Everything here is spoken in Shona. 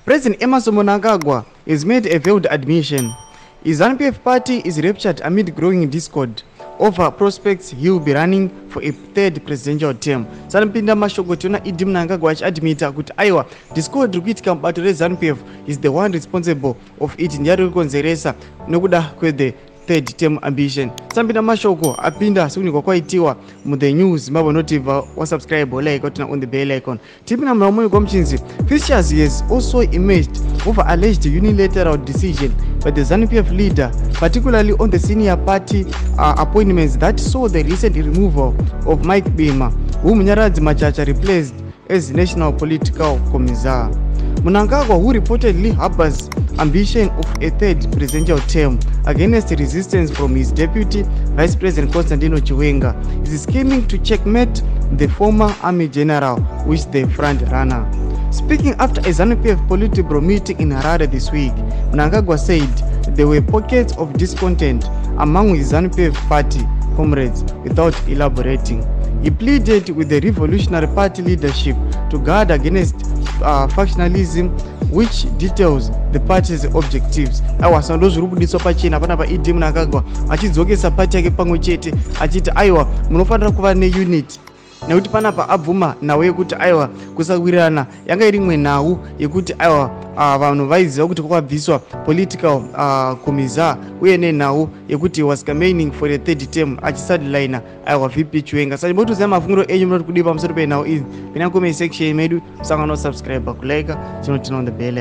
President Emmerson Mnangagwa has made a veiled admission. His ZANU-PF party is ruptured amid growing discord over prospects he will be running for a third presidential term. Sanopinda mashoko tiona Idi Mnangagwa achadmita kuti aiwa discord rikuitika mubato reZANU-PF is the one responsible of it, ndiye rikonzeresa nokuda kwethe third term ambition. Sanopinda mashoko apinda sikunikwa kwaitiwa mu the news mbabo notiva wa subscribe like otina on the bell icon. Tipina mnamoyo kwa mchinzi. Fissures has also emerged over alleged unilateral decision by the ZANU-PF leader, particularly on the senior party appointments that saw the recent removal of Mike Bima, whom Nyaradzi Machacha replaced as National Political Commissar. Mnangagwa, who reportedly harbors ambition of a third presidential term against resistance from his deputy Vice President Constantino Chiwenga, is scheming to checkmate the former army general, who is the front runner. Speaking after a ZANU-PF Politburo meeting in Harare this week, Mnangagwa said there were pockets of discontent among his ZANU-PF party comrades without elaborating. He pleaded with the Revolutionary Party leadership to guard against factionalism, which details the party's objectives. Aiwa sandozi rubudiswa pachena panapa Idi Mnangagwa achidzokesa party yake pamwe chete achiti aiwa munofanira kuva neunity nekuti panapa abvuma nawo yekuti aiwa kusawirirana yanga iri imwe nhau yekuti aiwa vanhu vaiziva kuti kwakabviswa political commissar uye nenhau yekuti was campaigning for a third term achisadlina aiwa VP Chiwenga. Saka motoziva mafungiro enyu munoti kudii pamusoro penhau idzi. Pina comment section medu musangano subscribe kulike chinotina on the bell.